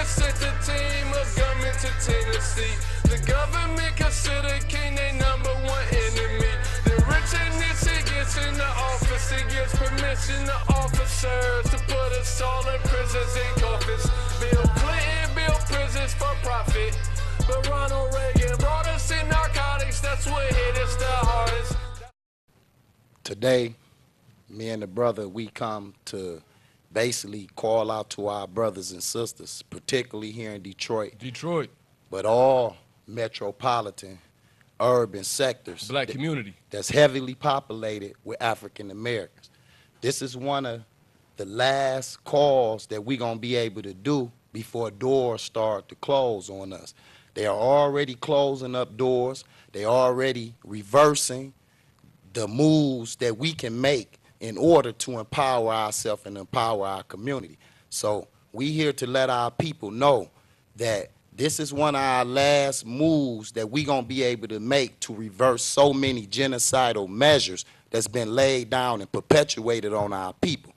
sent a team of gunmen to Tennessee. The government consider King their #1 enemy. The rich and nitty gets in the office, it gives permission to officers to put us all in prisons and coffins. Bill Clinton built prisons for profit, but Ronald Reagan brought us in narcotics, that's what hit us the hardest. Today, me and the brother, we come to basically call out to our brothers and sisters, particularly here in Detroit, but all metropolitan urban sectors, Black community that's heavily populated with African Americans. This is one of the last calls that we're going to be able to do before doors start to close on us. They are already closing up doors. They are already reversing the moves that we can make in order to empower ourselves and empower our community. So we here to let our people know that this is one of our last moves that we're going to be able to make to reverse so many genocidal measures that's been laid down and perpetuated on our people.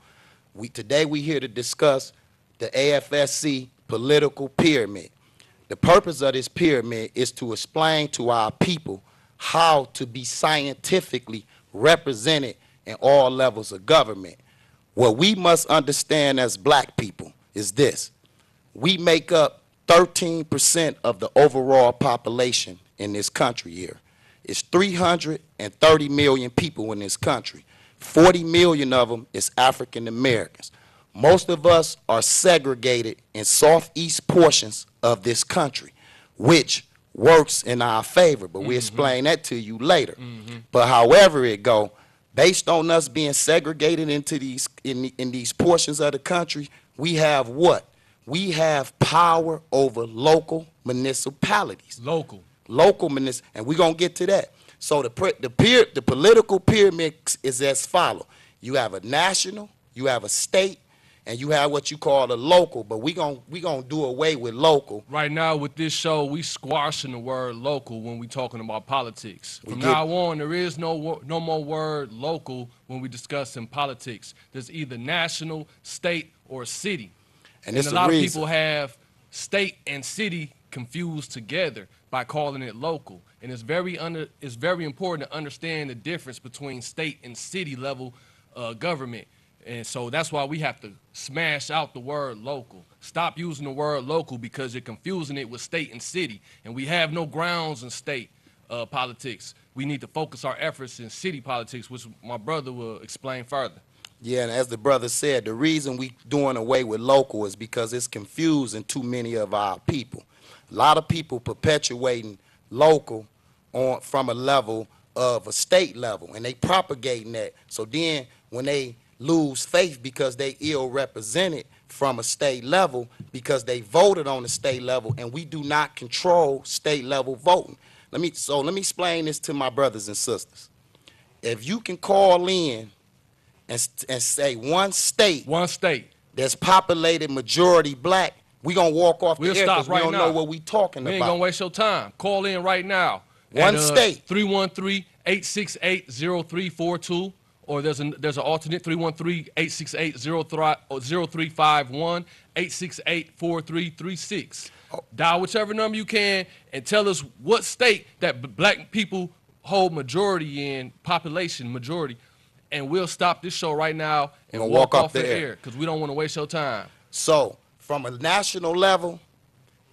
Today we here to discuss the AFSC political pyramid. The purpose of this pyramid is to explain to our people how to be scientifically represented in all levels of government. What we must understand as black people is this: we make up 13% of the overall population in this country here. It's 330 million people in this country. 40 million of them is African Americans. Most of us are segregated in southeast portions of this country, which works in our favor, but we'll explain that to you later. But however it go, based on us being segregated into in these portions of the country, we have what? We have power over local municipalities. Local municipalities, and we're going to get to that. So the political pyramid is as follows. You have a national, you have a state, and you have what you call a local, but we gonna do away with local. Right now with this show, we squashing the word local when we talking about politics. From now on, there is no more word local when we discussing politics. There's either national, state, or city. And a lot of people have state and city confused together by calling it local. And it's very important to understand the difference between state and city level government. And so that's why we have to smash out the word local. Stop using the word local because you're confusing it with state and city. And we have no grounds in state politics. We need to focus our efforts in city politics, which my brother will explain further. Yeah, and as the brother said, the reason we doing away with local is because it's confusing too many of our people. A lot of people perpetuating local from a level of a state level, and they propagating that. So then when they lose faith because they ill represented from a state level because they voted on the state level, and we do not control state level voting. Let me explain this to my brothers and sisters. If you can call in and say one state that's populated majority black, we gonna walk off the air because we don't know what we talking about. We ain't gonna waste your time. Call in right now. One state. 313-868-0342. Or there's an alternate 313-868-0351, 868-4336. Dial whichever number you can and tell us what state that black people hold majority in, population majority, and we'll stop this show right now and walk off the air because we don't want to waste your time. So from a national level,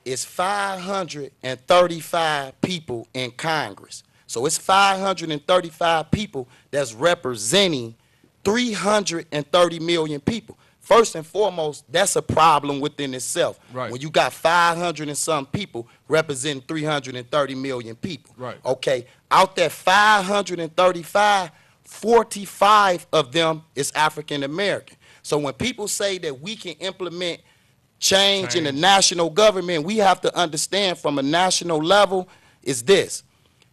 it's 535 people in Congress. So it's 535 people that's representing 330 million people. First and foremost, that's a problem within itself. Right. When you got 500 and some people representing 330 million people. Right. Okay, out that 535, 45 of them is African American. So when people say that we can implement change in the national government, we have to understand from a national level is this.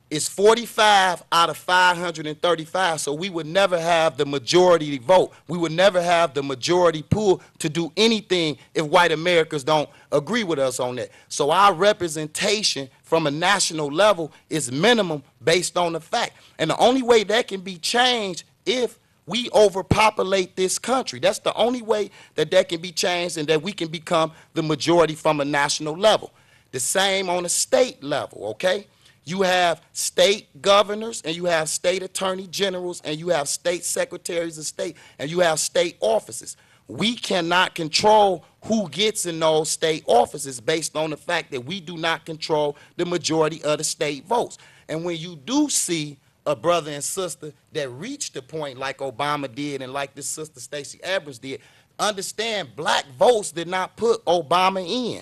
It's 45 out of 535, so we would never have the majority vote. We would never have the majority pool to do anything if white Americans don't agree with us on that. So our representation from a national level is minimum based on the fact. And the only way that can be changed if We overpopulate this country. That's the only way that that can be changed and that we can become the majority from a national level. The same on a state level, okay? You have state governors and you have state attorney generals and you have state secretaries of state and you have state offices. We cannot control who gets in those state offices based on the fact that we do not control the majority of the state votes. And when you do see a brother and sister that reached the point like Obama did and like this sister Stacey Abrams did, understand black votes did not put Obama in.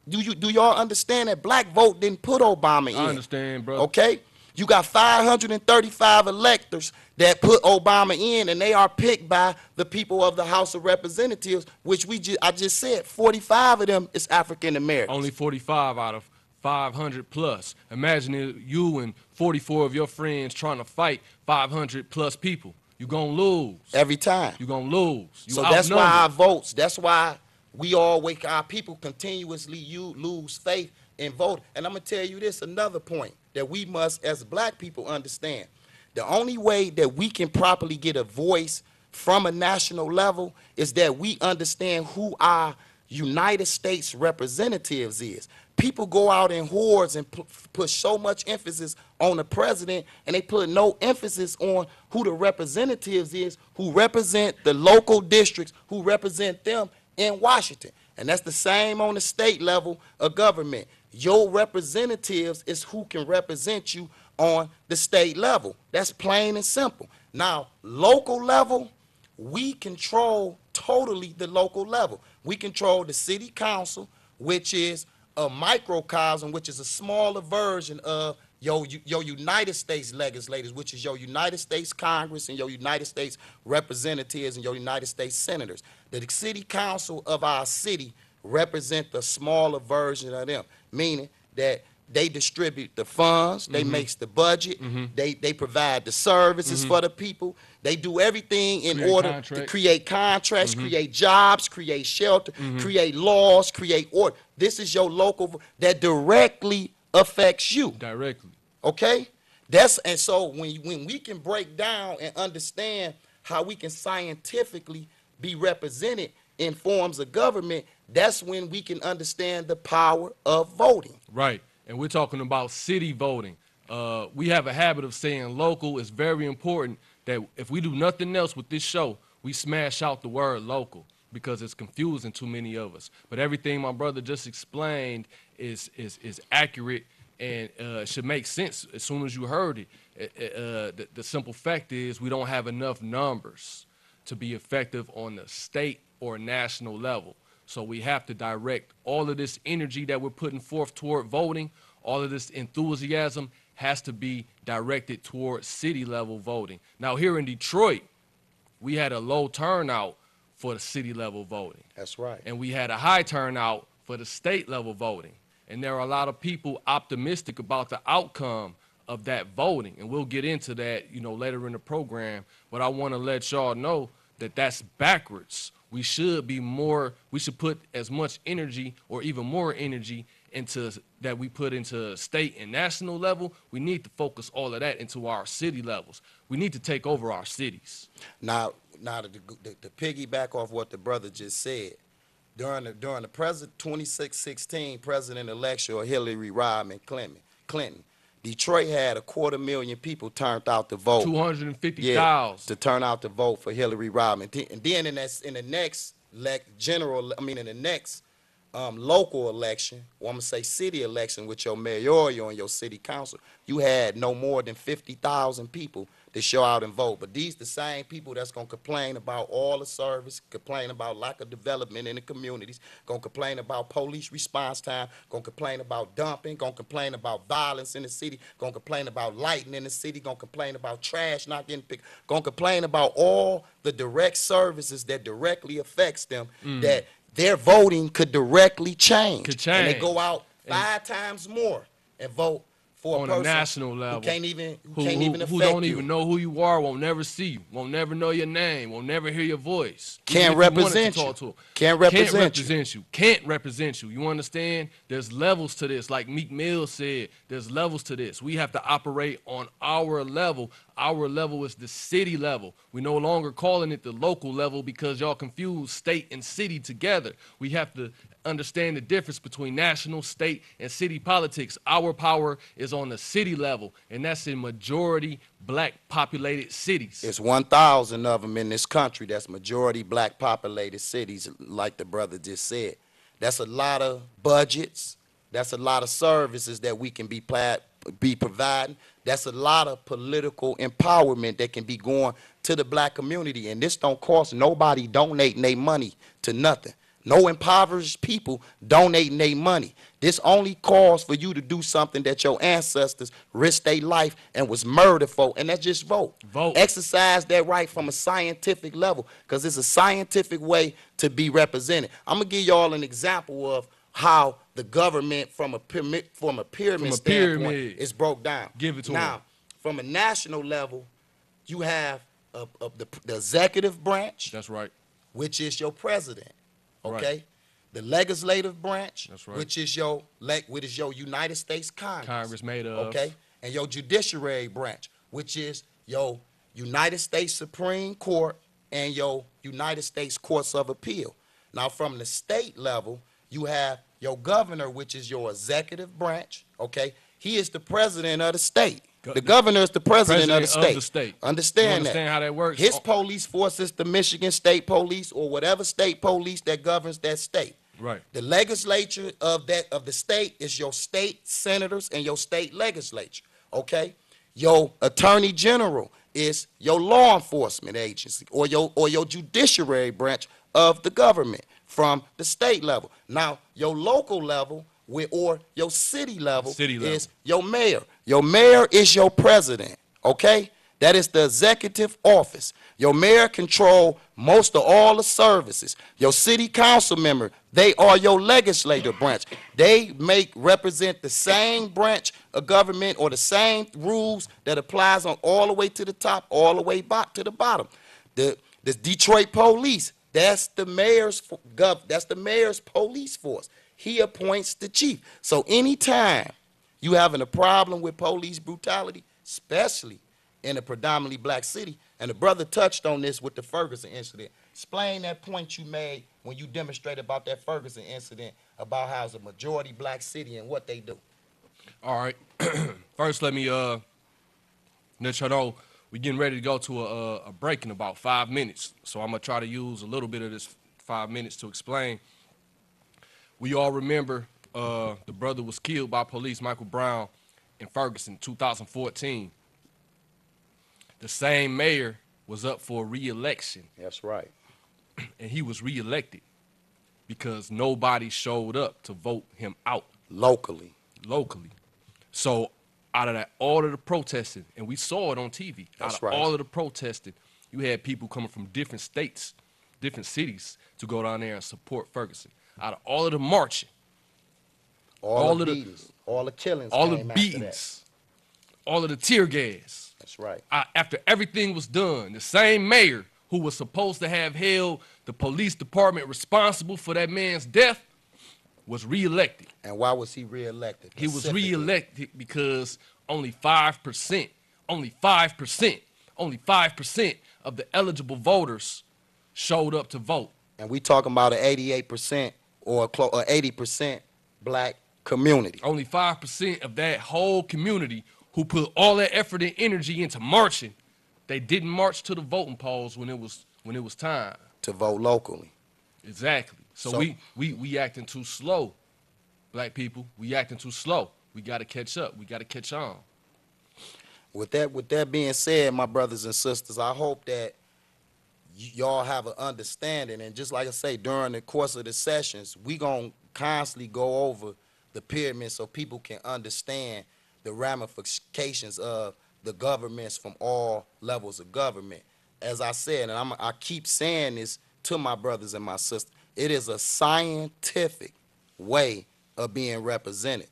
Do y'all understand that black vote didn't put Obama in? I understand, bro. Okay? You got 535 electors that put Obama in, and they are picked by the people of the House of Representatives, which I just said 45 of them is African Americans. Only 45 out of 500 plus. Imagine you and 44 of your friends trying to fight 500 plus people. You're going to lose. Every time. You're going to lose. So that's why our votes, that's why we all our people continuously lose faith in voting. And I'm going to tell you this, another point that we must, as black people, understand. The only way that we can properly get a voice from a national level is that we understand who our United States representatives is. People go out in hordes and put so much emphasis on the president, and they put no emphasis on who the representatives is, who represent the local districts, who represent them in Washington. And that's the same on the state level of government. Your representatives is who can represent you on the state level. That's plain and simple. Now, local level, we control totally the local level. We control the city council, which is a microcosm, which is a smaller version of your United States legislators, which is your United States Congress and your United States representatives and your United States senators. The city council of our city represent the smaller version of them, meaning that they distribute the funds, they makes the budget, they provide the services for the people, they do everything in order to create contracts, create jobs, create shelter, create laws, create order. This is your local that directly affects you. Directly. Okay? And so when we can break down and understand how we can scientifically be represented in forms of government, that's when we can understand the power of voting. Right. And we're talking about city voting. We have a habit of saying local. It's very important that if we do nothing else with this show, we smash out the word local because it's confusing to many of us. But everything my brother just explained is accurate and should make sense as soon as you heard it. The simple fact is we don't have enough numbers to be effective on the state or national level. So we have to direct all of this energy that we're putting forth toward voting, all of this enthusiasm has to be directed toward city level voting. Now here in Detroit, we had a low turnout for the city level voting. That's right. And we had a high turnout for the state level voting. And there are a lot of people optimistic about the outcome of that voting. And we'll get into that, later in the program. But I want to let y'all know that that's backwards. We should put as much energy or even more energy into that we put into state and national level. We need to focus all of that into our city levels. We need to take over our cities. Now to piggyback off what the brother just said, during the 2016 president election of Hillary Rodham Clinton, Detroit had 250,000 people turned out to vote. 250,000. To turn out to vote for Hillary Rodham. And then in the next local election, or I'm gonna say city election with your mayoral and your city council, you had no more than 50,000 people to show out and vote. But these the same people that's gonna complain about all the service, complain about lack of development in the communities, gonna complain about police response time, gonna complain about dumping, gonna complain about violence in the city, gonna complain about lighting in the city, gonna complain about trash not getting picked, gonna complain about all the direct services that directly affects them that their voting could directly change. And they go out 5 times more and vote for on a person a national level who can't even affect who don't you. even know who you are, won't never see you, won't never know your name, won't never hear your voice. Can't represent you. Can't represent you. You understand? There's levels to this. Like Meek Mill said, there's levels to this. We have to operate on our level, Our level is the city level. We no longer calling it the local level because y'all confuse state and city together. We have to understand the difference between national, state, and city politics. Our power is on the city level, and that's in majority black populated cities. It's 1,000 of them in this country that's majority black populated cities, like the brother just said. That's a lot of budgets. That's a lot of services that we can be providing. That's a lot of political empowerment that can be going to the black community. And this don't cost nobody donating their money to nothing. No impoverished people donating their money. This only calls for you to do something that your ancestors risked their life and was murdered for, and that's just vote. Vote. Exercise that right from a scientific level, because it's a scientific way to be represented. I'm going to give y'all an example of how the government from a pyramid standpoint is broke down. Give it to now, them. From a national level, you have the executive branch. That's right. Which is your president. Okay, Right. the legislative branch, That's right. which is your United States Congress. Congress made of. Okay, and your judiciary branch, which is your United States Supreme Court and your United States Courts of Appeal. Now, from the state level, you have your governor, which is your executive branch. Okay, he is the president of the state. The governor is the president of the state. Understand that. How that works? His police force is the Michigan State Police or whatever state police that governs that state. Right. The legislature of the state is your state senators and your state legislature. Okay. Your attorney general is your law enforcement agency or your judiciary branch of the government from the state level. Now, your local level or your city level is your mayor. Your mayor is your president, okay? That is the executive office. Your mayor control most of all the services. Your city council member, they are your legislative branch. They represent the same branch of government or the same rules that applies on all the way to the top, all the way back to the bottom. The Detroit police, that's the mayor's police force. He appoints the chief. So anytime you having a problem with police brutality, especially in a predominantly black city, and the brother touched on this with the Ferguson incident. Explain that point you made when you demonstrated about that Ferguson incident, about how it's a majority black city and what they do. All right. First, let me let y'all know we're getting ready to go to a break in about 5 minutes. So I'm going to try to use a little bit of this 5 minutes to explain. We all remember the brother was killed by police, Michael Brown, in Ferguson, 2014. The same mayor was up for re-election. That's right. And he was re-elected because nobody showed up to vote him out. Locally. So out of all of the protesting, and we saw it on TV, all of the protesting, you had people coming from different states, different cities to go down there and support Ferguson. Out of all of the marching, all the beatings, all the killings, all the beatings, all of the tear gas. That's right. After everything was done, the same mayor who was supposed to have held the police department responsible for that man's death was reelected. And why was he reelected? He was reelected because only 5% of the eligible voters showed up to vote. And we talking about an 88% or 80% black community. Only 5% of that whole community who put all that effort and energy into marching, they didn't march to the voting polls when it was time to vote locally. Exactly. So we acting too slow, black people. We acting too slow. We got to catch up. We got to catch on. With that being said, my brothers and sisters, I hope that y'all have an understanding, and just like I say, during the course of the sessions, we gonna constantly go over the pyramid so people can understand the ramifications of the governments from all levels of government. As I said, and I keep saying this to my brothers and my sisters, it is a scientific way of being represented.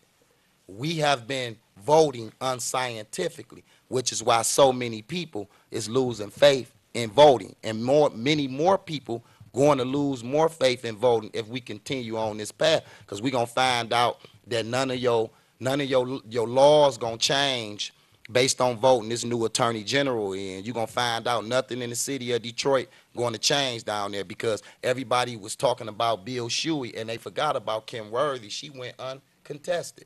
We have been voting unscientifically, which is why so many people is losing faith in voting, and many more people going to lose more faith in voting if we continue on this path, because we're gonna find out that none of your laws gonna change based on voting this new attorney general in. You're going to find out nothing in the city of Detroit going to change down there because everybody was talking about Bill Shuey and they forgot about Kim Worthy. She went uncontested,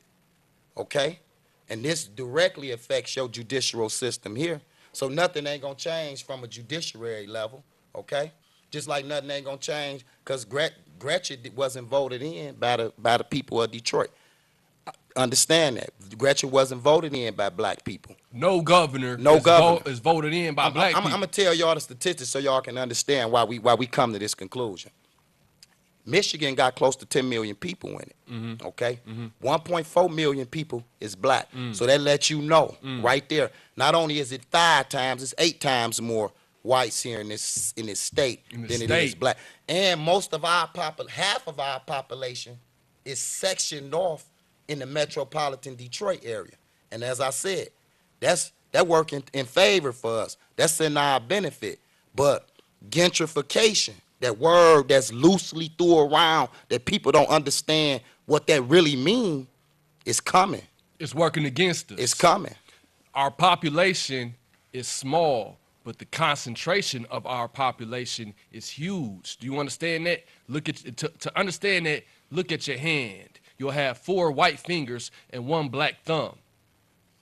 okay? And this directly affects your judicial system here. So nothing ain't going to change from a judiciary level, okay? Just like nothing ain't going to change because Gretchen wasn't voted in by the people of Detroit. Understand that. Gretchen wasn't voted in by black people. No governor is voted in by black people. I'm going to tell y'all the statistics so y'all can understand why we come to this conclusion. Michigan got close to 10 million people in it, okay? 1.4 million people is black. So that lets you know right there. Not only is it 5 times, it's 8 times more whites here in this state than it is black. And most of our half of our population is sectioned off in the metropolitan Detroit area. And as I said, that working in favor for us. That's in our benefit. But gentrification, that word that's loosely threw around that people don't understand what that really means, is coming. It's working against us. It's coming. Our population is small, but the concentration of our population is huge. Do you understand that? To understand that, look at your hand. You'll have 4 white fingers and 1 black thumb.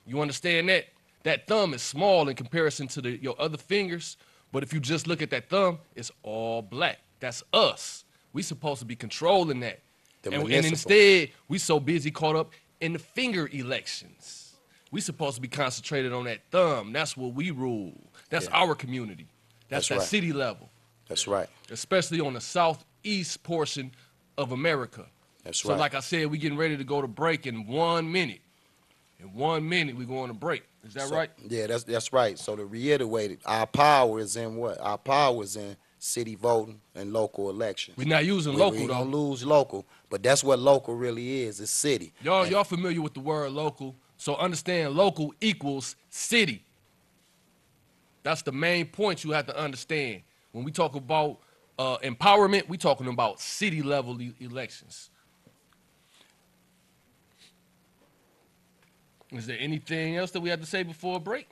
You understand that? That thumb is small in comparison to your other fingers, but if you just look at that thumb, it's all black. That's us. We supposed to be controlling that. And instead, we so busy caught up in the finger elections. We supposed to be concentrated on that thumb. That's what we rule. That's our community. That's that right. City level. That's right. Especially on the southeast portion of America. That's right. So like I said, we getting ready to go to break in 1 minute. In 1 minute, we're going to break. Is that right? Yeah, that's right. So to reiterate it, our power is in what? Our power is in city voting and local elections. We're not using local, though. We don't lose local, but that's what local really is. It's city. Y'all familiar with the word local? So understand local equals city. That's the main point you have to understand. When we talk about empowerment, we talking about city level elections. Is there anything else that we have to say before a break?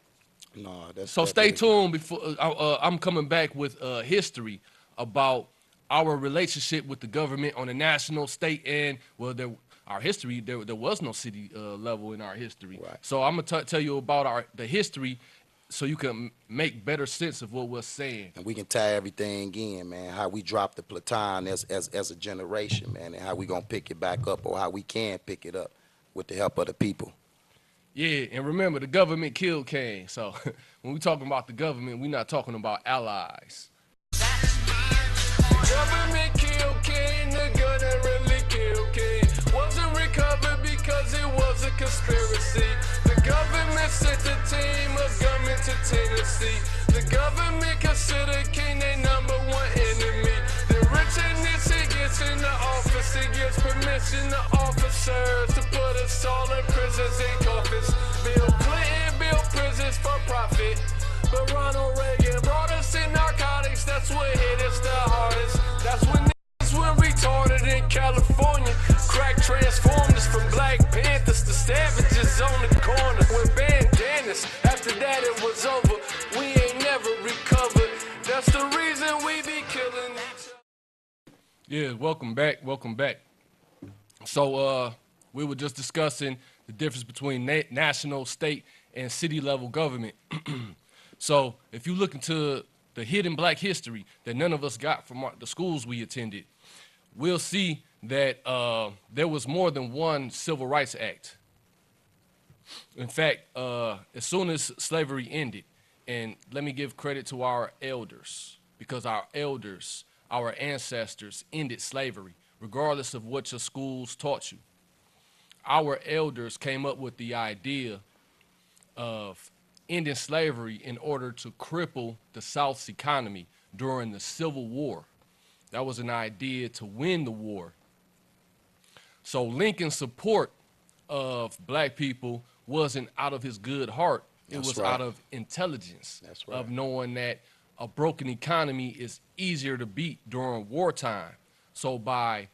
No, that's so. Stay tuned. Before I'm coming back with history about our relationship with the government on a national, state, and our history. There was no city level in our history. Right. So I'm gonna tell you about the history, so you can make better sense of what we're saying. And we can tie everything in, man. How we dropped the baton as a generation, man, and how we gonna pick it back up, or how we can pick it up with the help of the people. Yeah, and remember, the government killed Cain. So when we talking about the government, we're not talking about allies. The government killed Cain, the gun that really killed Cain wasn't recovered because it was a conspiracy. The government sent a team of gunmen to Tennessee. The government considered Cain their #1 enemy. The rich and nitty gets in the office, it gives permission to officers to put us all in prisons and coffins. Bill Clinton built prisons for profit, but Ronald Reagan brought us in narcotics. That's what hit us the hardest. That's when niggas went retarded in California. Crack transformed us from Black Panthers to savages on the corner with bandanas. After that it was over. We ain't never recovered. That's the reason we be killing each other. Yeah, welcome back. Welcome back. So we were just discussing the difference between national, state, and city level government. So if you look into the hidden black history that none of us got from the schools we attended, we'll see that there was more than one Civil Rights Act. In fact, as soon as slavery ended, and let me give credit to our elders, because our elders, our ancestors ended slavery, regardless of what your schools taught you. Our elders came up with the idea of ending slavery in order to cripple the South's economy during the Civil War. That was an idea to win the war. So Lincoln's support of black people wasn't out of his good heart. It was out of intelligence, of knowing that a broken economy is easier to beat during wartime. So by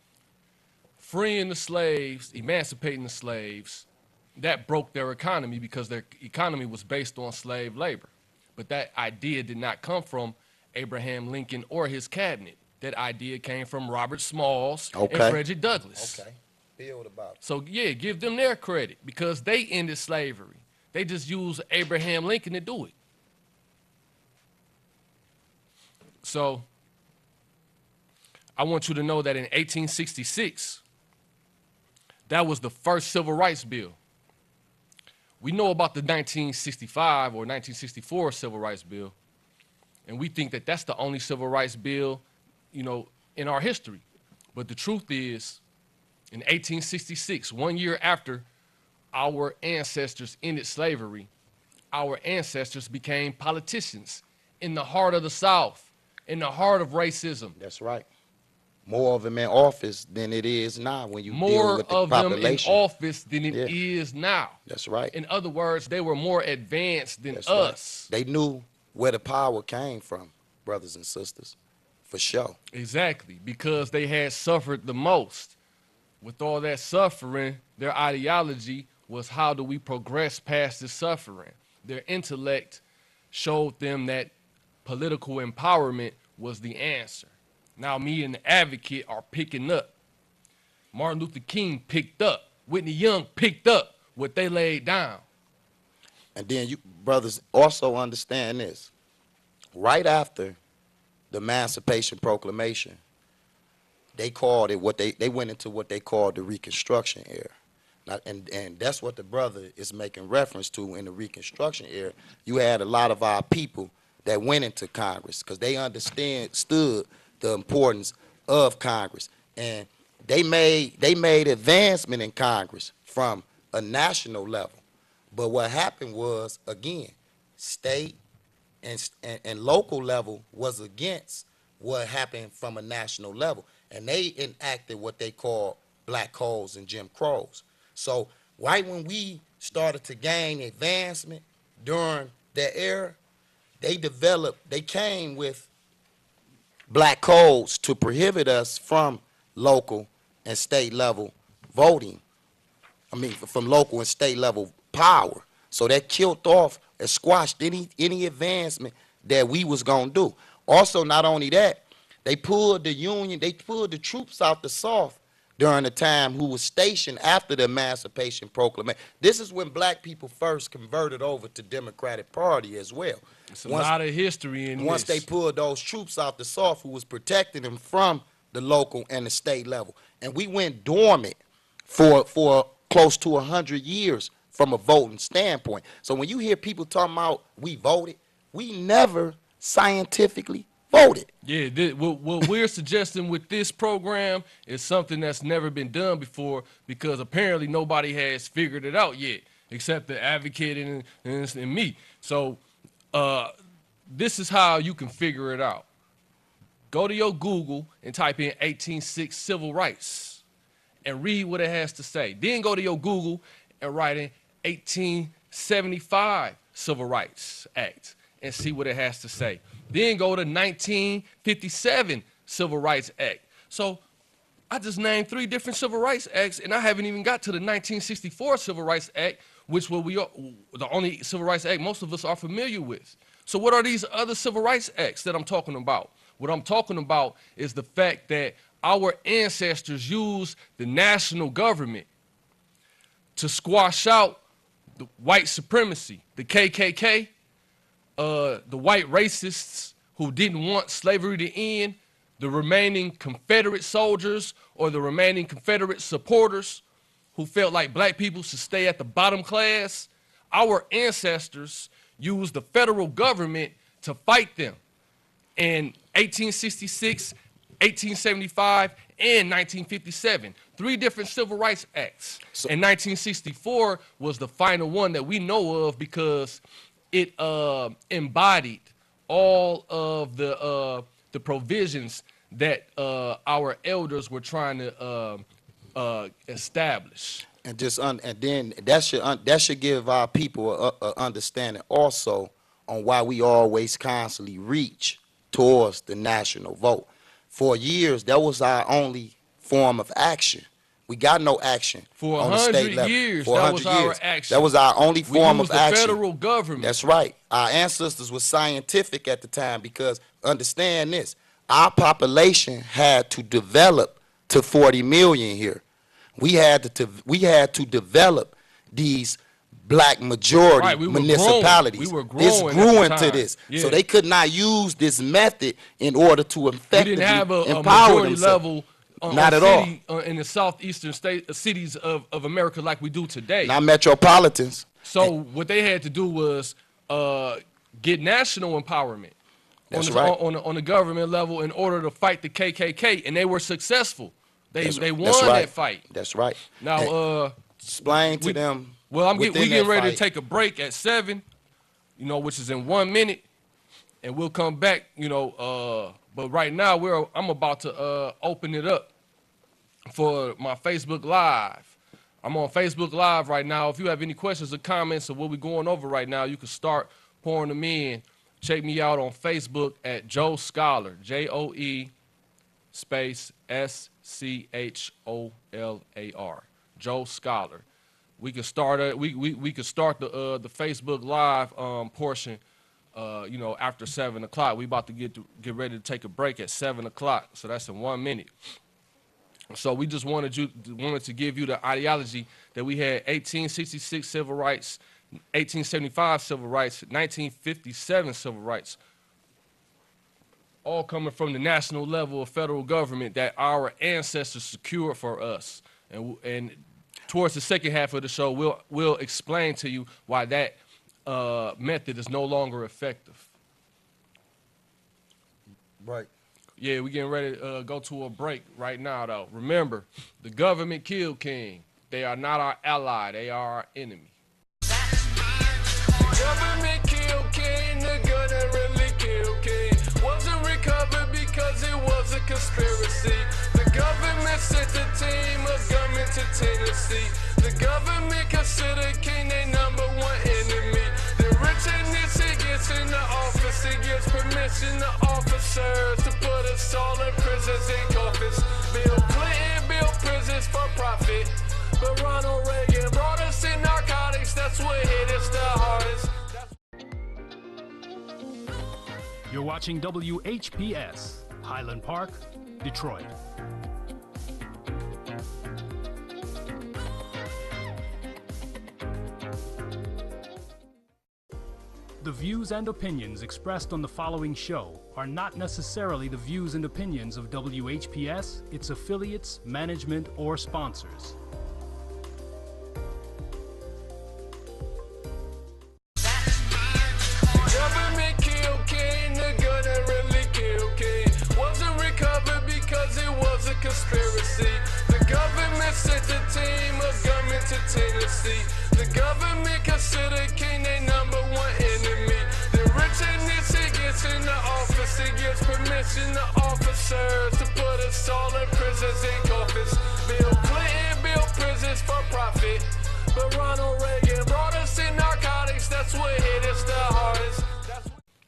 freeing the slaves, emancipating the slaves, that broke their economy because their economy was based on slave labor. But that idea did not come from Abraham Lincoln or his cabinet. That idea came from Robert Smalls and Frederick Douglass. Okay. Build about it. So yeah, give them their credit because they ended slavery. They just used Abraham Lincoln to do it. So I want you to know that in 1866, that was the first civil rights bill. We know about the 1965 or 1964 civil rights bill, and we think that that's the only civil rights bill, you know, in our history. But the truth is, in 1866, 1 year after our ancestors ended slavery, our ancestors became politicians in the heart of the South, in the heart of racism. That's right. More of them in office than it is now when you deal More with the of them in population. office than it is now. That's right. In other words, they were more advanced than That's us. right. They knew where the power came from, brothers and sisters, for sure. Exactly, because they had suffered the most. With all that suffering, their ideology was how do we progress past this suffering? Their intellect showed them that political empowerment was the answer. Now me and the advocate are picking up. Martin Luther King picked up. Whitney Young picked up what they laid down. And then you brothers also understand this. Right after the Emancipation Proclamation, they called it they went into what they called the Reconstruction era. Now, and that's what the brother is making reference to in the Reconstruction era. You had a lot of our people that went into Congress because they understood the importance of Congress. And they made advancement in Congress from a national level. But what happened was, again, state and local level was against what happened from a national level. And they enacted what they call black codes and Jim Crows. So right when we started to gain advancement during that era, they came with black codes to prohibit us from local and state level voting. I mean, from local and state level power. So that killed off and squashed any advancement that we was gonna do. Also, not only that, they pulled the troops out the South during the time who was stationed after the Emancipation Proclamation. This is when black people first converted over to Democratic Party as well. It's a lot of history in Once this. they pulled those troops out the South who was protecting them from the local and the state level. And we went dormant for close to 100 years from a voting standpoint. So when you hear people talking about we voted, we never scientifically voted. Yeah, what we're suggesting with this program is something that's never been done before because apparently nobody has figured it out yet, except the advocate and me. So this is how you can figure it out. Go to your Google and type in 1806 civil rights and read what it has to say. Then go to your Google and write in 1875 Civil Rights Act and see what it has to say. Then go to 1957 Civil Rights Act. So I just named 3 different Civil Rights Acts, and I haven't even got to the 1964 Civil Rights Act, which the only Civil Rights Act most of us are familiar with. So what are these other Civil Rights Acts that I'm talking about? What I'm talking about is the fact that our ancestors used the national government to squash out the white supremacy, the KKK, the white racists who didn't want slavery to end, the remaining Confederate soldiers or the remaining Confederate supporters who felt like black people should stay at the bottom class. Our ancestors used the federal government to fight them in 1866, 1875, and 1957. 3 different civil rights acts. And 1964 was the final one that we know of because it embodied all of the provisions that our elders were trying to establish. And then that should give our people a understanding also on why we always constantly reach towards the national vote. For years, that was our only form of action We got no action For on the state 100 level. years, For that 100 was our years. action. That was our only We form used of the action. federal government. That's right. Our ancestors were scientific at the time because, understand this, our population had to develop to 40 million here. We had to develop these black majority Right, we were municipalities. growing. We were This growing grew at the into time. this. Yeah. So they could not use this method in order to We effectively didn't have a empower majority themselves. level Not at all. in the southeastern cities of America like we do today. Not metropolitans. So what they had to do was get national empowerment That's right. on the government level in order to fight the KKK, and they were successful. They That's won right. that fight. That's right. Now, Explain to them. well, we within getting that ready to fight. take a break at 7, which is in 1 minute, and we'll come back, but right now I'm about to open it up for my Facebook Live. I'm on Facebook Live right now. If you have any questions or comments of what we're going over right now, you can start pouring them in. Check me out on Facebook at Joe Scholar, Joe space SCHOLAR, Joe Scholar. We can start we could start the Facebook Live portion, after 7 o'clock. We about to get ready to take a break at 7 o'clock, so that's in 1 minute. So we just wanted to give you the ideology that we had 1866 civil rights, 1875 civil rights, 1957 civil rights, all coming from the national level of federal government that our ancestors secured for us. And towards the second half of the show, we'll explain to you why that method is no longer effective. Right. Yeah, we're getting ready to go to a break right now, though. Remember, the government killed King. They are not our ally. They are our enemy. Government killed King, the gun that really killed King wasn't recovered because it was a conspiracy. The government sent a team of gunmen to Tennessee. The government considered King their #1 enemy. The rich and nitty gets in the office, it gives permission to officers to put us all in prisons and coffins. Bill Clinton built prisons for profit, but Ronald Reagan brought us in narcotics. That's what hit us the hardest. You're watching WHPS, Highland Park, Detroit. The views and opinions expressed on the following show are not necessarily the views and opinions of WHPS, its affiliates, management, or sponsors. Government killed King, the gun that really killed King wasn't recovered because it was a conspiracy. The government sent a team of gunmen to Tennessee. The government considered King their #1 enemy. The rich and nitty gets in the office, it gives permission to officers to put us all in prisons and coffins. Bill Clinton built prisons for profit, but Ronald Reagan brought us in narcotics. That's what hit us the hardest.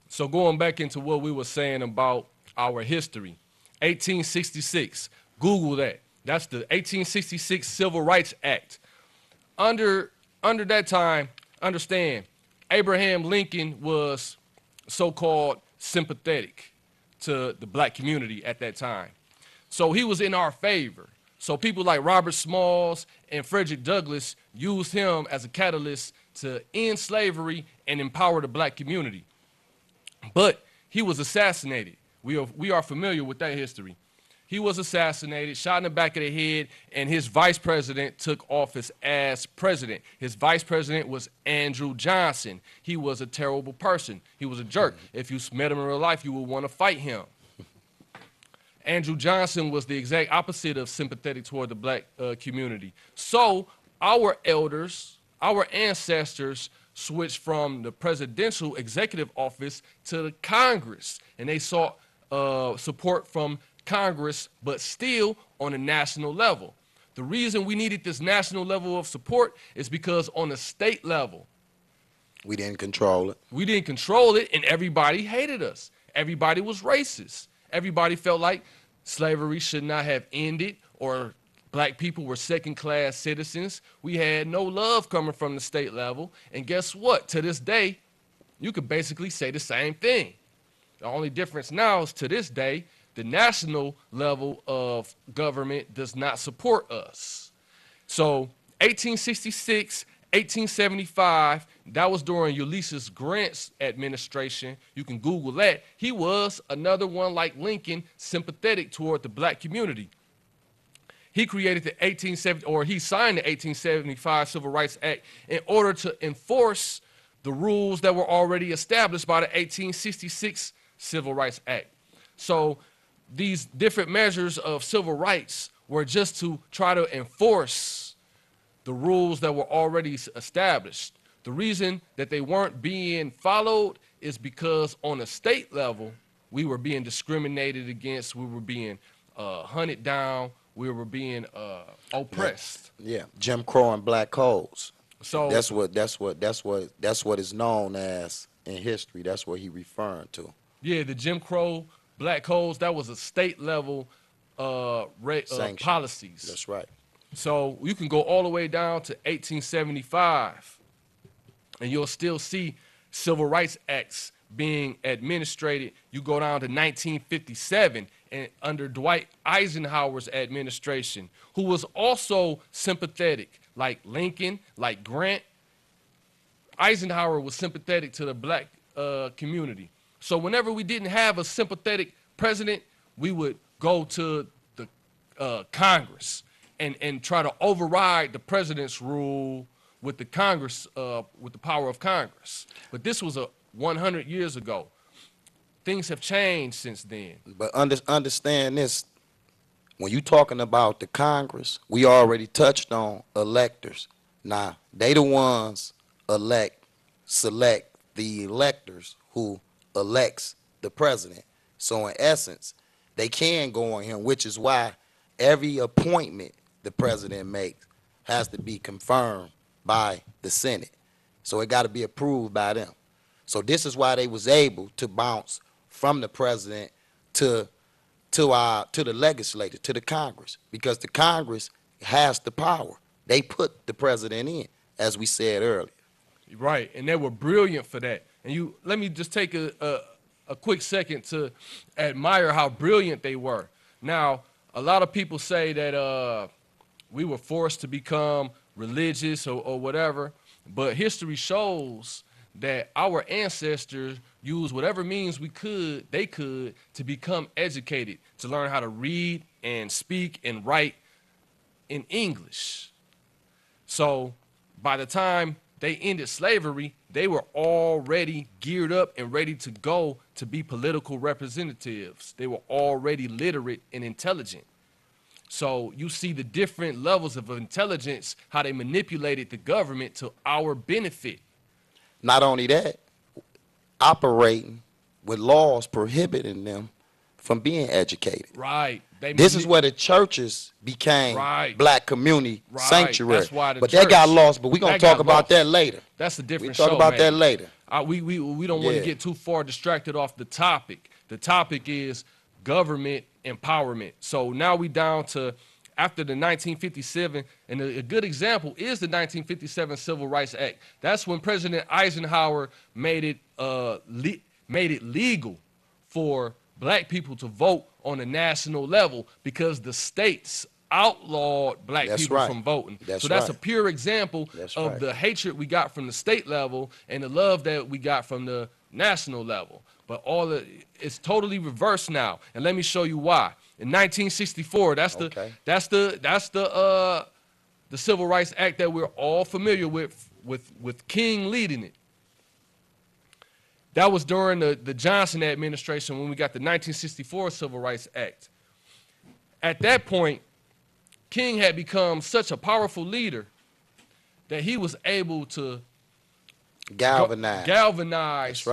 So going back into what we were saying about our history, 1866, Google that. That's the 1866 Civil Rights Act. Under that time, understand, Abraham Lincoln was so-called sympathetic to the black community at that time. So he was in our favor. So people like Robert Smalls and Frederick Douglass used him as a catalyst to end slavery and empower the black community. But he was assassinated. We are familiar with that history. He was assassinated, shot in the back of the head, and his vice president took office as president. His vice president was Andrew Johnson. He was a terrible person. He was a jerk. If you met him in real life, you would want to fight him. Andrew Johnson was the exact opposite of sympathetic toward the black community. So our elders, our ancestors, switched from the presidential executive office to the Congress, and they sought support from Congress, but still on a national level. The reason we needed this national level of support is because on the state level, we didn't control it. We didn't control it, and everybody hated us. Everybody was racist. Everybody felt like slavery should not have ended, or Black people were second-class citizens. We had no love coming from the state level. And guess what? To this day, you could basically say the same thing. The only difference now is to this day, the national level of government does not support us. So 1866, 1875, that was during Ulysses Grant's administration. You can Google that. He was another one like Lincoln, sympathetic toward the black community. He created the he signed the 1875 Civil Rights Act in order to enforce the rules that were already established by the 1866 Civil Rights Act. So these different measures of civil rights were just to try to enforce the rules that were already established. The reason that they weren't being followed is because on a state level, we were being discriminated against, we were being hunted down, we were being oppressed. Yeah, Jim Crow and black codes. So that's what is known as in history. That's what he referring to. Yeah, the Jim Crow, black codes, that was a state level policies. That's right. So you can go all the way down to 1875, and you'll still see civil rights acts being administrated. You go down to 1957, and under Dwight Eisenhower's administration, who was also sympathetic, like Lincoln, like Grant. Eisenhower was sympathetic to the black community. So whenever we didn't have a sympathetic president, we would go to the Congress and try to override the president's rule with the Congress, with the power of Congress. But this was 100 years ago. Things have changed since then. But understand this, when you're talking about the Congress, we already touched on electors. Now, they the ones select the electors who elects the president. So in essence, they can go on him, which is why every appointment the president makes has to be confirmed by the Senate. So it got to be approved by them. So this is why they was able to bounce from the president to the legislature, to the Congress, because the Congress has the power. They put the president in, as we said earlier. Right, and they were brilliant for that. And let me just take a quick second to admire how brilliant they were. Now, a lot of people say that we were forced to become religious or whatever, but history shows that our ancestors used whatever means they could to become educated, to learn how to read and speak and write in English. So by the time they ended slavery, they were already geared up and ready to go to be political representatives. They were already literate and intelligent. So you see the different levels of intelligence, how they manipulated the government to our benefit. Not only that, operating with laws prohibiting them from being educated. Right. This is where the churches became black community sanctuary. That's why but they got lost, but we're going to talk about that later. That's a different show, We'll talk about that later. We don't want to get too far distracted off the topic. The topic is government empowerment. So now we down to after the 1957, and a good example is the 1957 Civil Rights Act. That's when President Eisenhower made it legal for black people to vote on a national level because the states outlawed black people from voting. So that's a pure example of the hatred we got from the state level and the love that we got from the national level. But it's totally reversed now, and let me show you why. In 1964, that's the Civil Rights Act that we're all familiar with King leading it. That was during the Johnson administration when we got the 1964 Civil Rights Act. At that point, King had become such a powerful leader that he was able to galvanize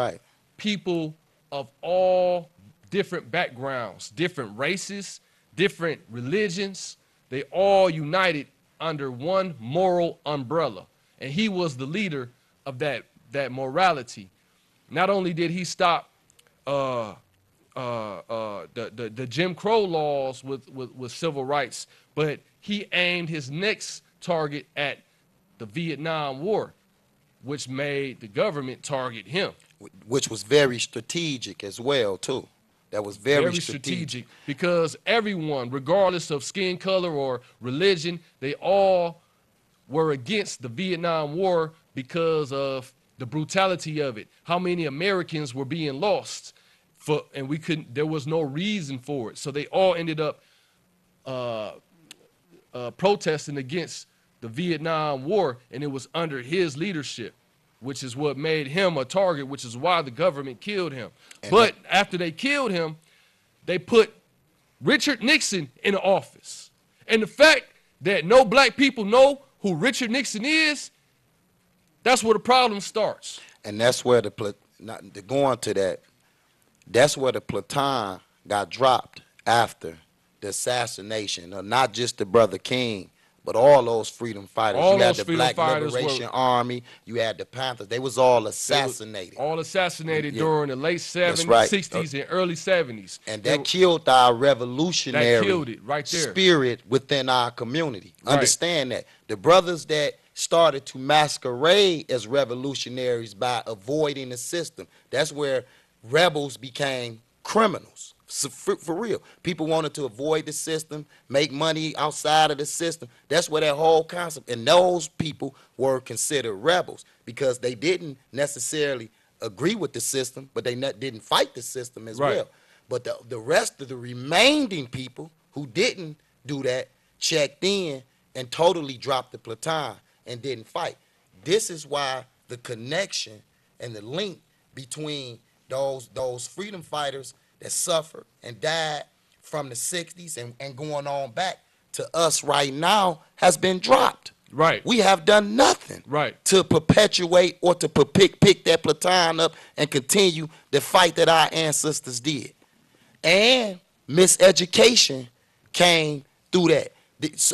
people of all different backgrounds, different races, different religions. They all united under one moral umbrella. And he was the leader of that morality. Not only did he stop the Jim Crow laws with civil rights, but he aimed his next target at the Vietnam War, which made the government target him. Which was very strategic as well, too. That was very strategic. Because everyone, regardless of skin color or religion, they all were against the Vietnam War because of the brutality of it. How many Americans were being lost, and we couldn't. There was no reason for it. So they all ended up protesting against the Vietnam War, and it was under his leadership, which is what made him a target, which is why the government killed him. But after they killed him, they put Richard Nixon in the office. And the fact that no black people know who Richard Nixon is, that's where the problem starts. And that's where going to that, that's where the baton got dropped after the assassination of not just the Brother King, but all those freedom fighters. All you had those the Black freedom Liberation Army, you had the Panthers. They was all assassinated. All assassinated during the late 70s, right. 60s, and early 70s. And that killed our revolutionary spirit within our community. Right. Understand that. The brothers that started to masquerade as revolutionaries by avoiding the system, that's where rebels became criminals. For real. People wanted to avoid the system, make money outside of the system. That's where that whole concept, and those people were considered rebels because they didn't necessarily agree with the system, but they didn't fight the system as well. But the rest of the remaining people who didn't do that checked in and totally dropped the baton and didn't fight. This is why the connection and the link between those freedom fighters that suffered and died from the 60s and going on back to us right now has been dropped. Right. We have done nothing to perpetuate or to pick that baton up and continue the fight that our ancestors did. And miseducation came through that.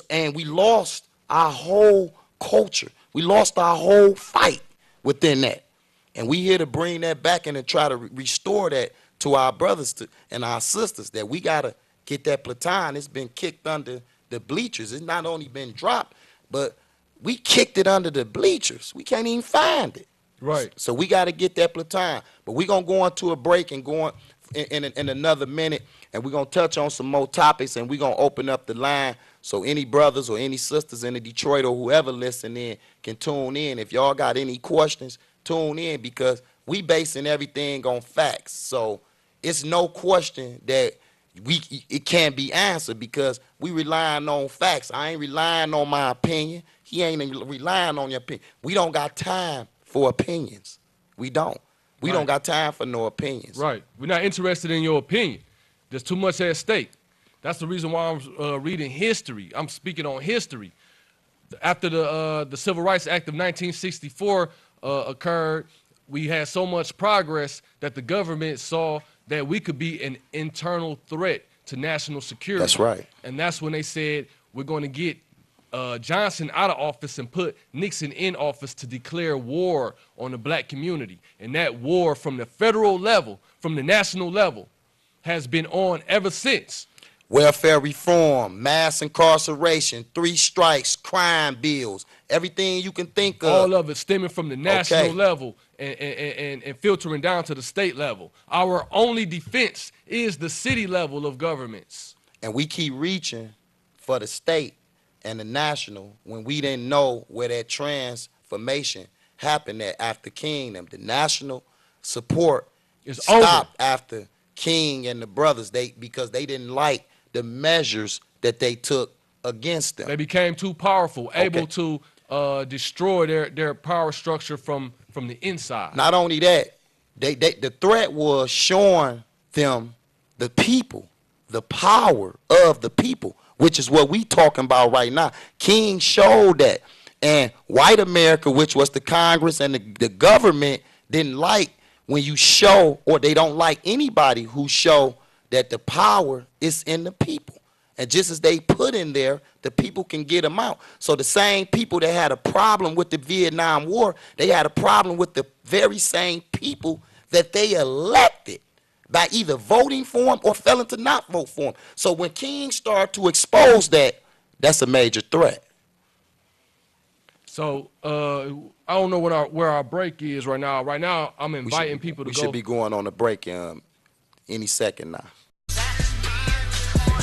And we lost our whole culture. We lost our whole fight within that. And we here to bring that back and to try to restore that to our brothers and our sisters, that we got to get that baton. It's been kicked under the bleachers. It's not only been dropped, but we kicked it under the bleachers. We can't even find it. Right. So we got to get that baton. But we're going to go into a break and go on in another minute, and we're going to touch on some more topics, and we're going to open up the line so any brothers or any sisters in the Detroit or whoever listening in can tune in. If y'all got any questions, tune in, because we basing everything on facts. So it's no question that it can't be answered because we relying on facts. I ain't relying on my opinion. He ain't relying on your opinion. We don't got time for opinions. We don't. We don't got time for no opinions. Right. We're not interested in your opinion. There's too much at stake. That's the reason why I'm reading history. I'm speaking on history. After the Civil Rights Act of 1964 occurred, we had so much progress that the government saw that we could be an internal threat to national security. That's right. And that's when they said, we're going to get Johnson out of office and put Nixon in office to declare war on the black community. And that war from the federal level, from the national level, has been on ever since. Welfare reform, mass incarceration, 3 strikes, crime bills, everything you can think of. All of it stemming from the national level and filtering down to the state level. Our only defense is the city level of governments. And we keep reaching for the state and the national when we didn't know where that transformation happened at after Kingdom. The national support stopped after King and the brothers because they didn't like the measures that they took against them. They became too powerful, able to destroy their power structure from the inside. Not only that, the threat was showing them the people, the power of the people, which is what we talking about right now. King showed that. And white America, which was the Congress and the government, didn't like when you show, or they don't like anybody who show that the power is in the people. And just as they put in there, the people can get them out. So the same people that had a problem with the Vietnam War, they had a problem with the very same people that they elected by either voting for them or failing to not vote for them. So when King started to expose that, That's a major threat. So I don't know where our break is right now. Right now, I'm inviting people to we go. We should be going on a break any second now.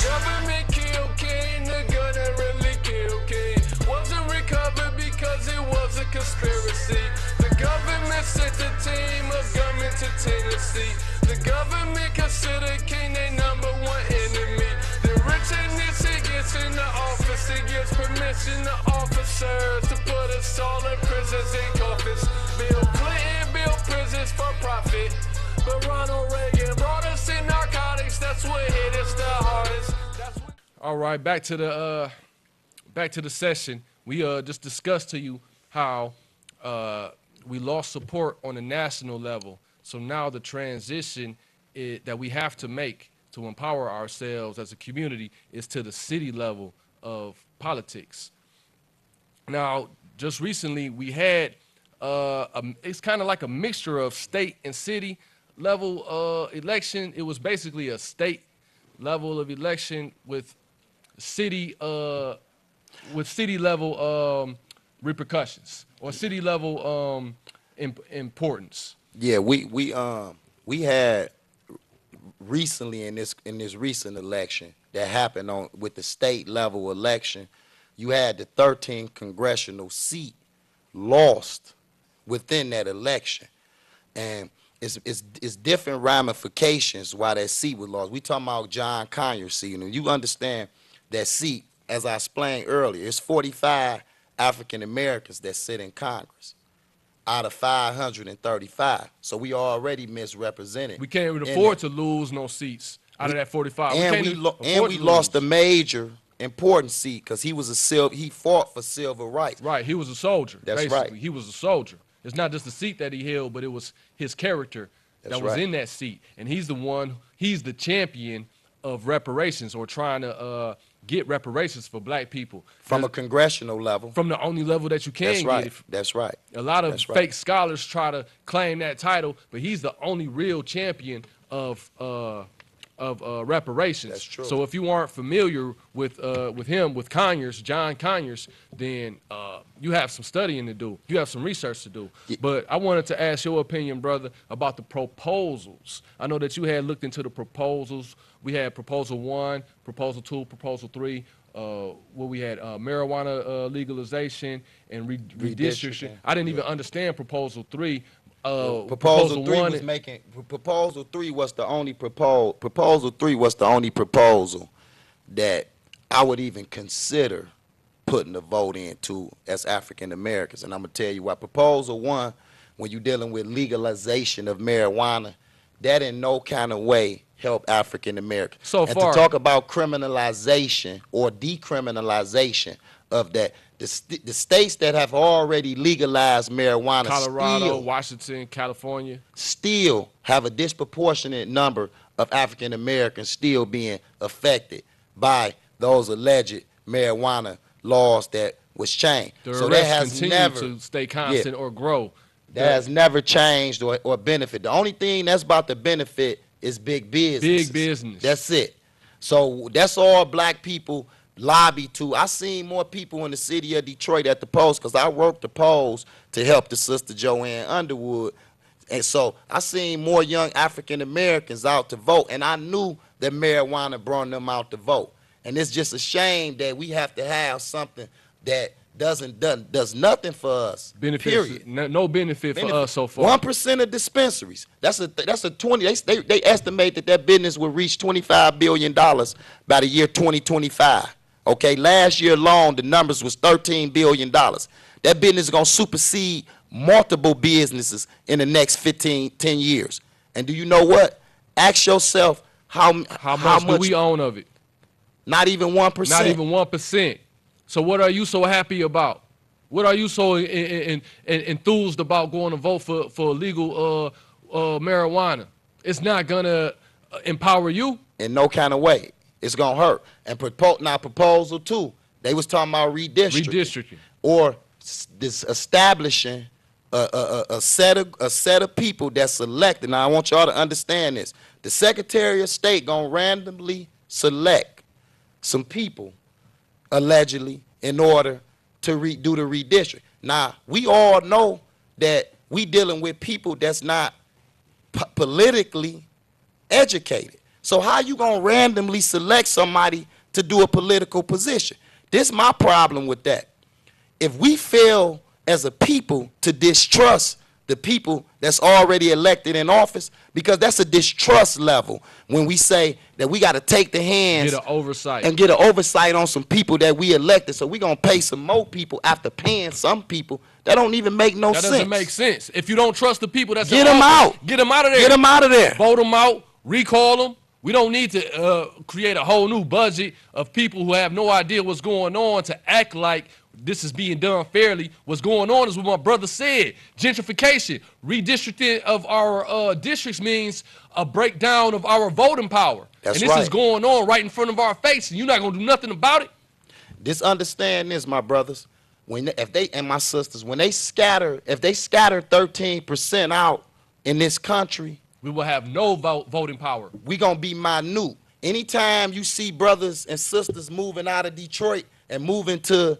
Government killed King, the gun that really killed King wasn't recovered because it was a conspiracy. The government sent a team of gunmen to Tennessee. The government considered King their #1 enemy. The rich and nitty gets in the office, it gives permission to officers to put us all in prisons and coffins. Bill Clinton built prisons for profit, but Ronald Reagan brought us in narcotics. That's what hit us the hardest. All right, back to the session. We just discussed to you how we lost support on the national level. So now the transition that we have to make to empower ourselves as a community is to the city level of politics. Now, just recently we had it's kind of like a mixture of state and city level election. It was basically a state level of election with city level repercussions or city level importance. Yeah, we had recently in this recent election that happened with the state level election, you had the 13th congressional seat lost within that election, and it's different ramifications why that seat was lost. We talking about John Conyers' seat, and you understand that seat, as I explained earlier, it's 45 African Americans that sit in Congress out of 535. So we already misrepresented. We can't even afford to lose no seats out of that 45. And we lost a major important seat because he fought for civil rights. Right, he was a soldier. That's basically. right. He was a soldier. It's not just the seat that he held, but it was his character that was in that seat. And he's the champion of reparations, or trying to get reparations for black people. From a congressional level. From the only level that you can get it. That's right. A lot of fake scholars try to claim that title, but he's the only real champion of reparations. That's true. So if you aren't familiar with him, with Conyers, John Conyers, then you have some studying to do. You have some research to do. Yeah. But I wanted to ask your opinion, brother, about the proposals. I know that you had looked into the proposals. We had Proposal 1, Proposal 2, Proposal 3. Where we had marijuana legalization and redistricting. I didn't even understand Proposal 3. Proposal 3 was Proposal 3 was the only Proposal 3 was the only proposal that I would even consider putting a vote into as African Americans, and I'm gonna tell you why. Proposal 1, when you're dealing with legalization of marijuana, that in no kind of way help African Americans. So and to talk about criminalization or decriminalization of that, the states that have already legalized marijuana, Colorado, Washington, California, still have a disproportionate number of African Americans still being affected by those alleged marijuana laws that was changed. So that has never to stay constant or grow. That has never changed or benefit. The only thing that's about to benefit is big business. Big business. That's it. So that's all black people lobby to. I seen more people in the city of Detroit at the polls because I worked the polls to help the sister Joanne Underwood. And so I seen more young African Americans out to vote, and I knew that marijuana brought them out to vote. And it's just a shame that we have to have something that does nothing for us. Period. No benefit for us so far. 1% of dispensaries. That's a 20. They estimate that business will reach $25 billion by the year 2025. Okay, last year alone the numbers was $13 billion. That business is gonna supersede multiple businesses in the next 10 years. And do you know what? Ask yourself how much do we own of it? Not even 1%. Not even 1%. So what are you so happy about? What are you so enthused about going to vote for legal marijuana? It's not gonna empower you in no kind of way. It's gonna hurt. And Proposal 2, they was talking about redistricting. Or this establishing a set of people that's selected. Now I want y'all to understand this. The Secretary of State gonna randomly select some people allegedly, in order to do the redistrict. Now, we all know that we dealing with people that's not politically educated. So how you gonna randomly select somebody to do a political position? This is my problem with that. If we fail as a people to distrust the people that's already elected in office, because that's a distrust level when we say that we got to take the hands Get an oversight. and get an oversight on some people that we elected. So we're going to pay some more people after paying some people. That don't even make no sense. That doesn't make sense. If you don't trust the people that's Get in them office, out. Get them out of there. Get them out of there. Vote them out. Recall them. We don't need to create a whole new budget of people who have no idea what's going on to act like this is being done fairly. What's going on is what my brother said. Gentrification, redistricting of our districts means a breakdown of our voting power. That's and this is right. going on right in front of our face, and you're not going to do nothing about it? Just understand this, my brothers. If they and my sisters, when they scatter, if they scatter 13% out in this country, We will have no voting power. we gonna be minute. Anytime you see brothers and sisters moving out of Detroit and moving to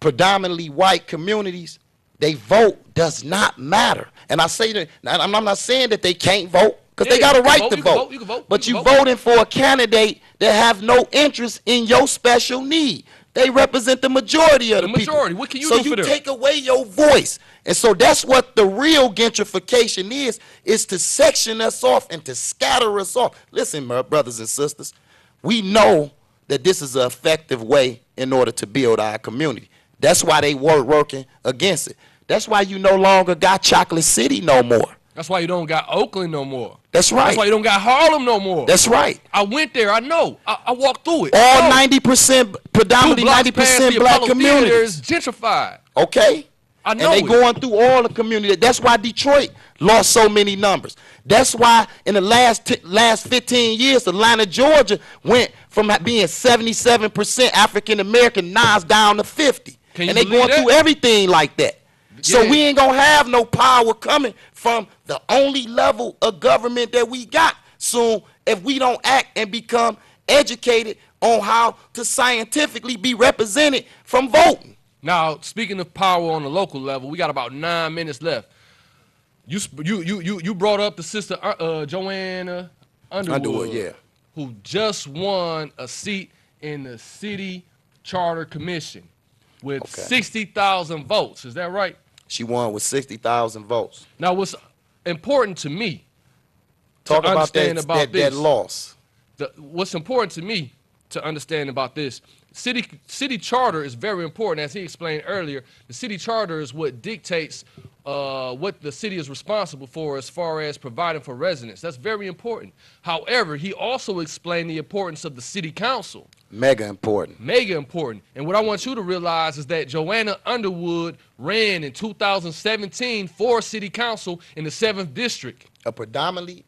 predominantly white communities, they vote does not matter. And I say that, I'm not saying that they can't vote, because they got a right to vote. You can vote. But You you can vote. voting for a candidate that have no interest in your special need. They represent the majority of the people. majority. What can you so do for them? So you take away your voice. And so that's what the real gentrification is to section us off and to scatter us off. Listen, my brothers and sisters, we know that this is an effective way in order to build our community. That's why they were working against it. That's why you no longer got Chocolate City no more. That's why you don't got Oakland no more. That's right. That's why you don't got Harlem no more. That's right. I went there. I know. I walked through it. All I know. 90%, predominantly 90% black Apollo communities. Theater is gentrified. Okay? I know And they it. going through all the community. That's why Detroit lost so many numbers. That's why in the last 15 years, Atlanta, Georgia went from being 77% African American, now it's down to 50. Can you And they believe going that? through everything like that. So Yeah. we ain't gonna have no power coming from the only level of government that we got soon if we don't act and become educated on how to scientifically be represented from voting. Now, speaking of power on the local level, we got about 9 minutes left. You brought up the sister Joanna Underwood, yeah. who just won a seat in the City Charter Commission with 60,000 votes. Is that right? She won with 60,000 votes. Now, what's important to me Talk to about understand that, about that this, loss. what's important to me to understand about this, city charter is very important. As he explained earlier, the city charter is what dictates what the city is responsible for as far as providing for residents. That's very important. However, he also explained the importance of the city council. Mega important. Mega important. And what I want you to realize is that Joanna Underwood ran in 2017 for city council in the 7th district. A predominantly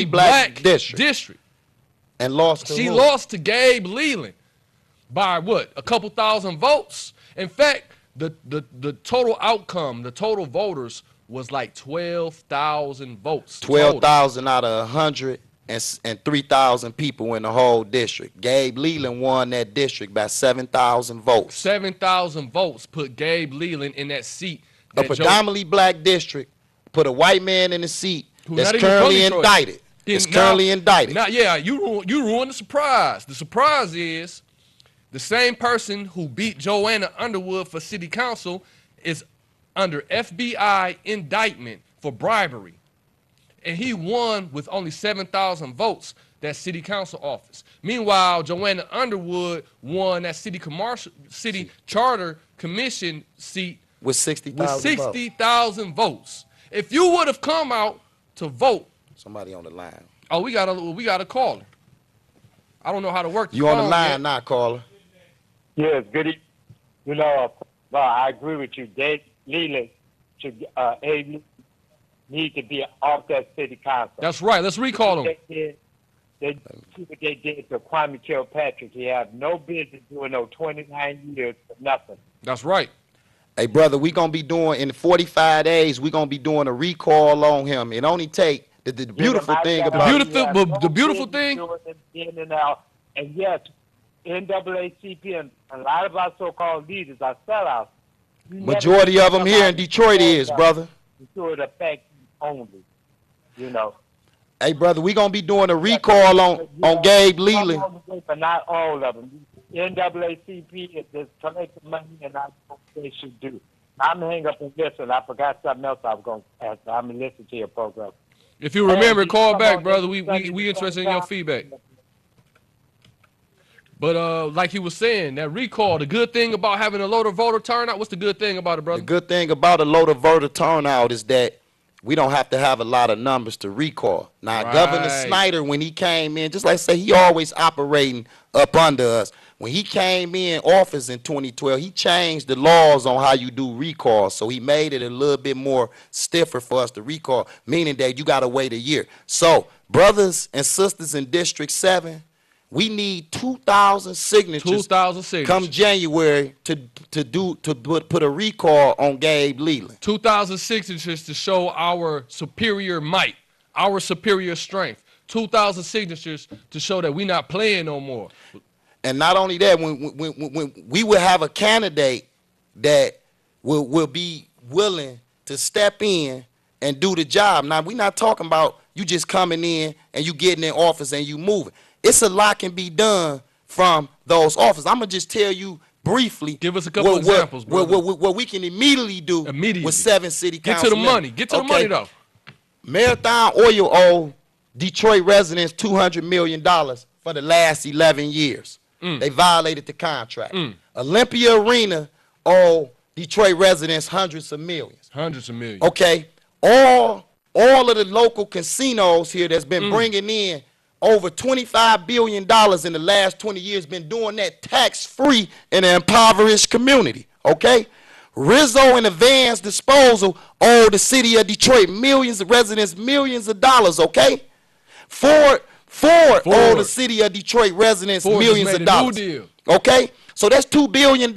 black district. And lost to She who? lost to Gabe Leland by what? A couple thousand votes. In fact, the total outcome, the total voters was like 12,000 votes. 12,000 out of 103,000 people in the whole district. Gabe Leland won that district by 7,000 votes. 7,000 votes put Gabe Leland in that seat. A predominantly black district put a white man in the seat that's currently indicted. It's currently indicted. Now, yeah, you ruined the surprise. The surprise is the same person who beat Joanna Underwood for city council is under FBI indictment for bribery. And he won with only 7,000 votes, that city council office. Meanwhile, Joanna Underwood won that city charter commission seat with 60,000 votes. If you would have come out to vote. Somebody on the line. Oh, we got a caller. I don't know how to work the You on the phone line yet. now, caller. Yes, good evening. You know, I agree with you. Gabe Leland should need to be off that city council. That's right. Let's recall him. They did to Kwame Kilpatrick. He had no business doing no 29 years for nothing. That's right. Hey, brother, we going to be doing, in 45 days, we're going to be doing a recall on him. It only take, the beautiful thing about the beautiful thing. And yes, NAACP and a lot of our so-called leaders are sellouts. Majority of them here in Detroit is, brother. To the fact only, you know. Hey, brother, we gonna be doing a recall on Gabe Leland. But not all of them. NAACP is just collecting money, and that's what they should do. I'm gonna hang up and listen. I forgot something else I was gonna ask. I'm gonna listen to your program. If you remember, call back, brother. We interested in your feedback. But like he was saying, that recall, the good thing about having a lower voter turnout, what's the good thing about it, brother? The good thing about a lower voter turnout is that we don't have to have a lot of numbers to recall. Now, Right. Governor Snyder, when he came in, just like I say, he always operating up under us. When he came in office in 2012, he changed the laws on how you do recall. So he made it a little bit more stiffer for us to recall, meaning that you got to wait a year. So, brothers and sisters in District 7, we need 2,000 signatures 2,000 signatures. come January to put a recall on Gabe Leland. 2,000 signatures to show our superior might, our superior strength. 2,000 signatures to show that we're not playing no more. And not only that, when we will have a candidate that will be willing to step in and do the job. Now, we're not talking about you just coming in and you getting in office and you moving. It's a lot can be done from those offices. I'm going to just tell you briefly. Give us a couple examples, brother. What we can immediately do with 7 city council Get to the members. money. Get to the money, though. Marathon Oil owed Detroit residents $200 million for the last 11 years. They violated the contract. Olympia Arena owed Detroit residents hundreds of millions. Hundreds of millions. Okay, all of the local casinos here that's been bringing in over $25 billion in the last 20 years, been doing that tax-free in an impoverished community, okay? Rizzo and Advanced Disposal owe the city of Detroit millions of residents millions of dollars, okay? Ford owe the city of Detroit residents Ford millions just of made a dollars. new deal. Okay? So that's $2 billion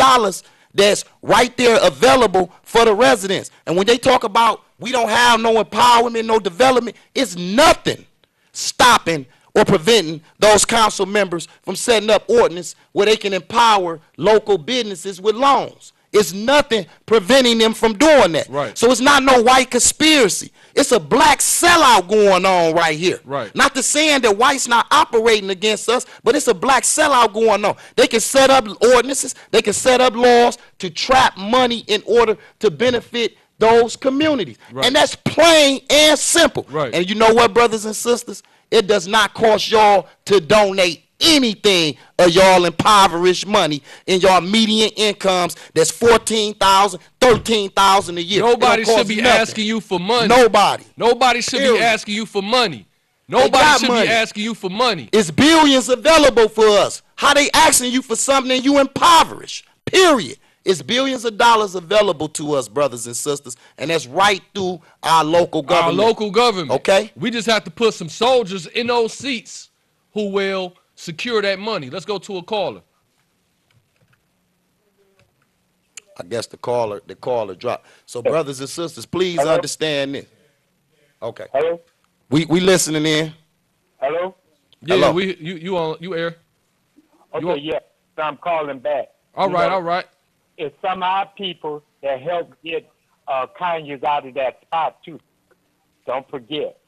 that's right there available for the residents. And when they talk about we don't have no empowerment, no development, it's nothing stopping or preventing those council members from setting up ordinance where they can empower local businesses with loans. It's nothing preventing them from doing that. Right. So it's not no white conspiracy. It's a black sellout going on right here. Right. Not to saying that white's not operating against us, but it's a black sellout going on. They can set up ordinances, they can set up laws to trap money in order to benefit those communities. Right. And that's plain and simple. Right. And you know what, brothers and sisters? It does not cost y'all to donate anything of y'all impoverished money in y'all median incomes that's $14,000, $13,000 a year. Nobody should be asking you for money. Nobody. Nobody should be asking you for money. Nobody should be asking you for money. It's billions available for us. How they asking you for something and you impoverished? Period. It's billions of dollars available to us, brothers and sisters, and that's right through our local government. Our local government. Okay? We just have to put some soldiers in those seats who will secure that money. Let's go to a caller. I guess the caller dropped. So, brothers and sisters, please understand this. Okay. Hello? We listening in. Hello? Yeah, Hello. you air. Okay, yeah. So I'm calling back. All You right, know, all right. It's some of our people that helped get Conyers out of that spot, too. Don't forget.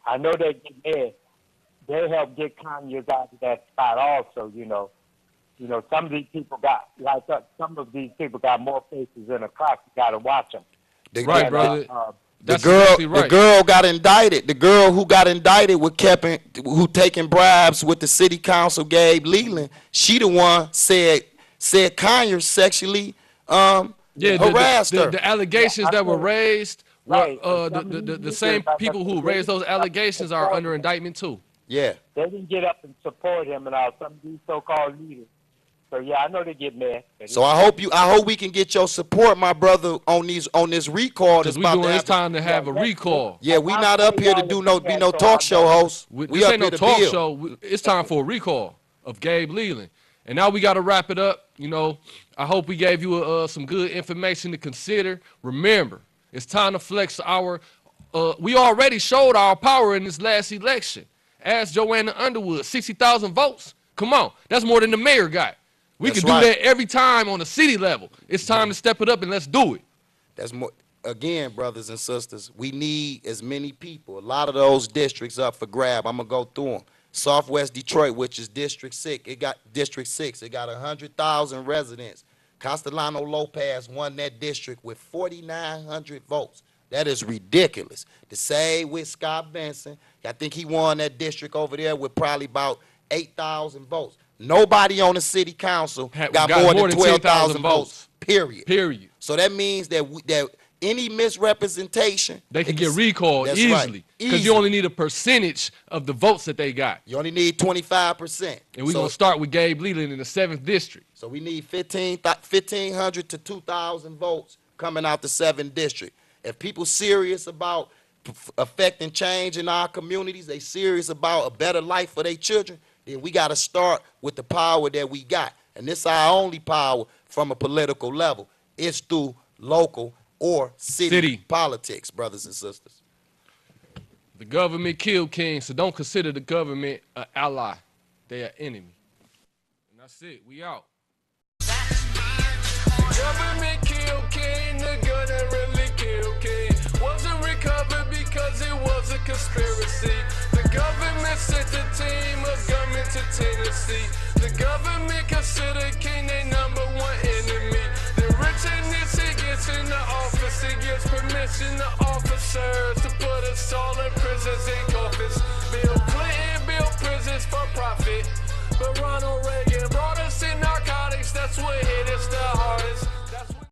I know they get mad. They helped get Conyers out of that spot also, you know. You know, some of these people got, like some of these people got more faces than a clock. You got to watch them. Right, brother. That's The exactly right. girl got indicted. The girl who got indicted who taking bribes with the city council, Gabe Leland, she the one said Conyers sexually harassed her. The allegations that were raised, Right. the same people who raised those allegations are under indictment too. Yeah. They didn't get up and support him and all. Some of these so-called leaders. So yeah, I know they get mad. So I hope we can get your support, my brother, on this recall. Because it's time to have a recall. Yeah, we not up here to be no talk show host. This up ain't no here to talk build. show. It's time for a recall of Gabe Leland. And now we got to wrap it up. You know, I hope we gave you some good information to consider. Remember, it's time to flex our. We already showed our power in this last election. Ask Joanna Underwood, 60,000 votes. Come on. That's more than the mayor got. We That's can do right. that every time on the city level. It's time to step it up and let's do it. That's more. Again, brothers and sisters, we need as many people. A lot of those districts up for grab. I'm gonna go through them. Southwest Detroit, which is District 6, it got 100,000 residents. Castellano Lopez won that district with 4,900 votes. That is ridiculous. The same with Scott Benson. I think he won that district over there with probably about 8,000 votes. Nobody on the city council got more than 12,000 votes. Period. Period. So that means that any misrepresentation, They can get recalled That's easily. right. Because Easy. you only need a percentage of the votes that they got. You only need 25%. And we're So- going to start with Gabe Leland in the 7th district. So we need 1,500 to 2,000 votes coming out the 7th district. If people serious about affecting change in our communities, they serious about a better life for their children, then we got to start with the power that we got. And this is our only power from a political level. It's through local or city politics, brothers and sisters. The government killed King, so don't consider the government an ally. They are enemy. And that's it. We out. Government killed King, the gun that really killed King wasn't recovered because it was a conspiracy. The government sent a team of gunmen to Tennessee. The government considered King their #1 enemy. The rich and nitty gets in the office, it gives permission to officers to put us all in prisons and coffins. Bill Clinton built prisons for profit, but Ronald Reagan brought us in narcotics. That's what hit us.